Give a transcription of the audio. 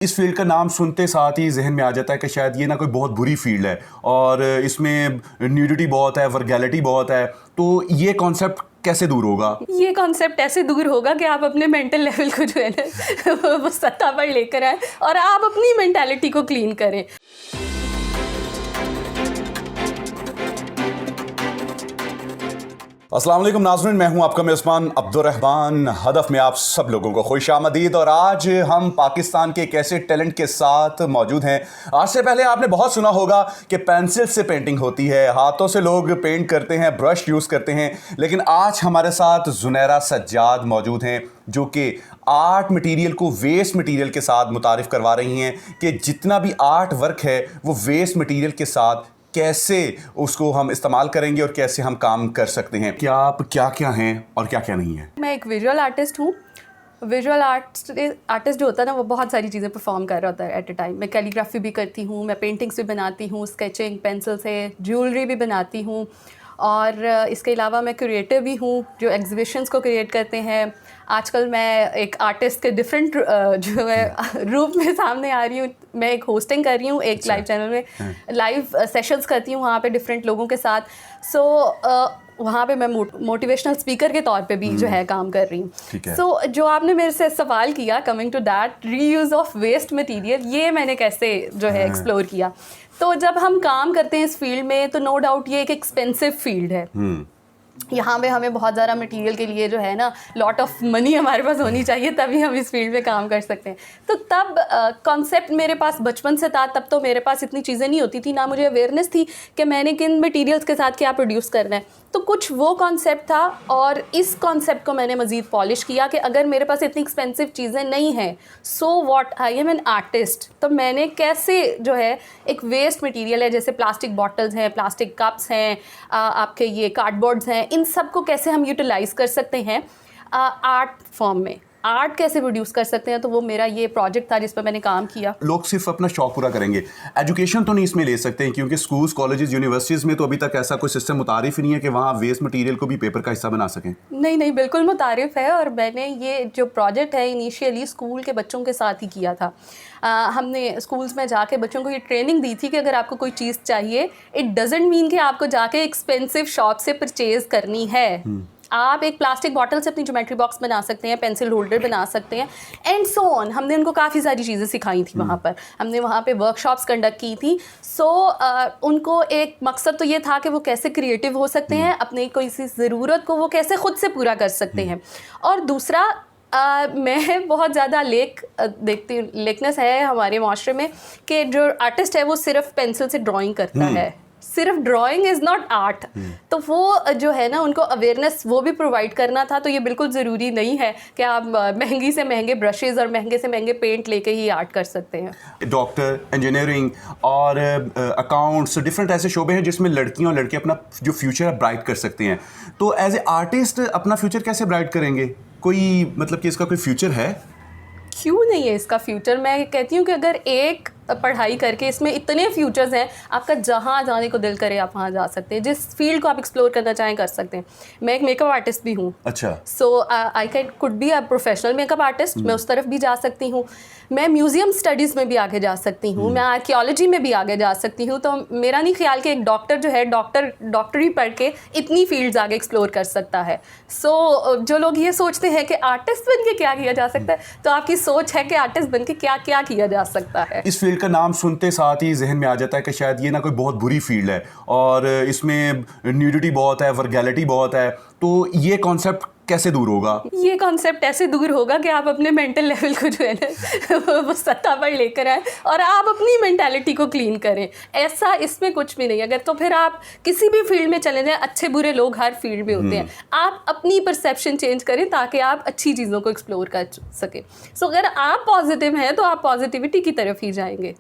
इस फील्ड का नाम सुनते साथ ही जहन में आ जाता है कि शायद ये ना कोई बहुत बुरी फील्ड है और इसमें न्यूडिटी बहुत है, वर्गैलिटी बहुत है। तो ये कॉन्सेप्ट कैसे दूर होगा? ये कॉन्सेप्ट ऐसे दूर होगा कि आप अपने मेंटल लेवल को जो है ना वो सत्ता पर लेकर आए और आप अपनी मेंटालिटी को क्लीन करें। अस्सलाम वालेकुम नाज़रीन, मैं हूं आपका मेज़बान अब्दुर्रहमान। हदफ में आप सब लोगों को खुशामदीद। और आज हम पाकिस्तान के एक ऐसे टैलेंट के साथ मौजूद हैं। आज से पहले आपने बहुत सुना होगा कि पेंसिल से पेंटिंग होती है, हाथों से लोग पेंट करते हैं, ब्रश यूज़ करते हैं। लेकिन आज हमारे साथ ज़ुनैरा सज्जाद मौजूद हैं जो कि आर्ट मटेरियल को वेस्ट मटेरियल के साथ मुतारिफ़ करवा रही हैं कि जितना भी आर्ट वर्क है वो वेस्ट मटेरियल के साथ कैसे उसको हम इस्तेमाल करेंगे और कैसे हम काम कर सकते हैं। क्या आप क्या क्या हैं और क्या क्या नहीं है? मैं एक विजुअल आर्टिस्ट हूँ। विजुअल आर्टिस्ट जो होता है ना वो बहुत सारी चीज़ें परफॉर्म कर रहा होता है एट ए टाइम। मैं कैलीग्राफी भी करती हूँ, मैं पेंटिंग्स भी बनाती हूँ, स्केचिंग पेंसिल से, ज्वेलरी भी बनाती हूँ और इसके अलावा मैं क्रिएटिव भी हूँ जो एग्जीबिशंस को क्रिएट करते हैं। आजकल मैं एक आर्टिस्ट के डिफरेंट जो है रूप में सामने आ रही हूँ। मैं एक होस्टिंग कर रही हूँ एक लाइव चैनल में, लाइव सेशंस करती हूँ वहाँ पे डिफरेंट लोगों के साथ। सो वहाँ पे मैं मोटिवेशनल स्पीकर के तौर पे भी जो है काम कर रही हूँ। सो जो आपने मेरे से सवाल किया, coming to that, reuse of waste material, ये मैंने कैसे जो है एक्सप्लोर किया। तो जब हम काम करते हैं इस फील्ड में तो नो डाउट ये एक एक्सपेंसिव फील्ड है। यहाँ पे हमें बहुत ज़्यादा मटेरियल के लिए जो है ना लॉट ऑफ मनी हमारे पास होनी चाहिए, तभी हम इस फील्ड में काम कर सकते हैं। तो तब कॉन्सेप्ट मेरे पास बचपन से था। तब तो मेरे पास इतनी चीज़ें नहीं होती थी, ना मुझे अवेयरनेस थी कि मैंने किन मटेरियल्स के साथ क्या प्रोड्यूस करना है। तो कुछ वो कॉन्सेप्ट था और इस कॉन्सेप्ट को मैंने मज़ीद पॉलिश किया कि अगर मेरे पास इतनी एक्सपेंसिव चीज़ें नहीं हैं, so what, I am an artist. तो मैंने कैसे जो है एक वेस्ट मटेरियल है, जैसे प्लास्टिक बॉटल्स हैं, प्लास्टिक कप्स हैं, आपके ये कार्डबोर्ड्स हैं, इन सब को कैसे हम यूटिलाइज़ कर सकते हैं आर्ट फॉर्म में, आर्ट कैसे प्रोड्यूस कर सकते हैं। तो वो मेरा ये प्रोजेक्ट था जिस पर मैंने काम किया। लोग सिर्फ अपना शौक पूरा करेंगे, एजुकेशन तो नहीं इसमें ले सकते हैं क्योंकि स्कूल्स, कॉलेजेस, यूनिवर्सिटीज़ में तो अभी तक ऐसा कोई सिस्टम मुतारिफ ही नहीं है कि वहाँ वेस्ट मटेरियल को भी पेपर का हिस्सा बना सकें। नहीं, बिल्कुल मुतारिफ है। और मैंने ये जो प्रोजेक्ट है इनिशियली स्कूल के बच्चों के साथ ही किया था। हमने स्कूल्स में जाके बच्चों को ये ट्रेनिंग दी थी कि अगर आपको कोई चीज़ चाहिए, इट डजेंट मीन कि आपको जाके एक्सपेंसिव शॉप से परचेज़ करनी है। आप एक प्लास्टिक बॉटल से अपनी ज्योमेट्री बॉक्स बना सकते हैं, पेंसिल होल्डर बना सकते हैं, एंड सो ऑन। हमने उनको काफ़ी सारी चीज़ें सिखाई थी वहाँ पर। हमने वहाँ पे वर्कशॉप्स कंडक्ट की थी। उनको एक मकसद तो ये था कि वो कैसे क्रिएटिव हो सकते हैं, अपनी कोई सी ज़रूरत को वो कैसे ख़ुद से पूरा कर सकते हैं। और दूसरा, मैं बहुत ज़्यादा देखती हूँ, लेकनेस है हमारे माशरे में कि जो आर्टिस्ट है वो सिर्फ पेंसिल से ड्राइंग करता है। सिर्फ ड्राइंग इज़ नॉट आर्ट। तो वो जो है ना उनको अवेयरनेस वो भी प्रोवाइड करना था। तो ये बिल्कुल ज़रूरी नहीं है कि आप महंगी से महंगे ब्रशेज़ और महंगे से महंगे पेंट लेके ही आर्ट कर सकते हैं। डॉक्टर, इंजीनियरिंग और अकाउंट्स, डिफरेंट ऐसे शोबे हैं जिसमें लड़कियां और लड़के अपना जो फ्यूचर है ब्राइट कर सकते हैं। तो एज ए आर्टिस्ट अपना फ्यूचर कैसे ब्राइट करेंगे? कोई मतलब कि इसका कोई फ्यूचर है? क्यों नहीं है इसका फ्यूचर? मैं कहती हूँ कि अगर एक पढ़ाई करके, इसमें इतने फ्यूचर्स हैं, आपका जहाँ जाने को दिल करे आप वहाँ जा सकते हैं। जिस फील्ड को आप एक्सप्लोर करना चाहें कर सकते हैं। मैं एक मेकअप आर्टिस्ट भी हूँ। अच्छा। So I could be a professional makeup artist. मैं उस तरफ भी जा सकती हूँ। मैं म्यूज़ियम स्टडीज़ में भी आगे जा सकती हूँ। मैं आर्कियोलॉजी में भी आगे जा सकती हूँ। तो मेरा नहीं ख्याल कि एक डॉक्टर जो है डॉक्टरी पढ़ के इतनी फील्ड्स आगे एक्सप्लोर कर सकता है। सो जो लोग ये सोचते हैं कि आर्टिस्ट बन के क्या किया जा सकता है, तो आपकी सोच है कि आर्टिस्ट बन के क्या क्या किया जा सकता है। इस फील्ड का नाम सुनते साथ ही जहन में आ जाता है कि शायद ये ना कोई बहुत बुरी फील्ड है और इसमें न्यूडिटी बहुत है, वर्गैलिटी बहुत है। तो ये कॉन्सेप्ट कैसे दूर होगा? ये कॉन्सेप्ट ऐसे दूर होगा कि आप अपने मेंटल लेवल को जो है ना वो सत्ता पर लेकर आए और आप अपनी मेंटालिटी को क्लीन करें। ऐसा इसमें कुछ भी नहीं। अगर तो फिर आप किसी भी फील्ड में चले जाएं, अच्छे बुरे लोग हर फील्ड में होते हैं। आप अपनी परसेप्शन चेंज करें ताकि आप अच्छी चीज़ों को एक्सप्लोर कर सकें। सो अगर आप पॉजिटिव हैं तो आप पॉजिटिविटी की तरफ ही जाएंगे।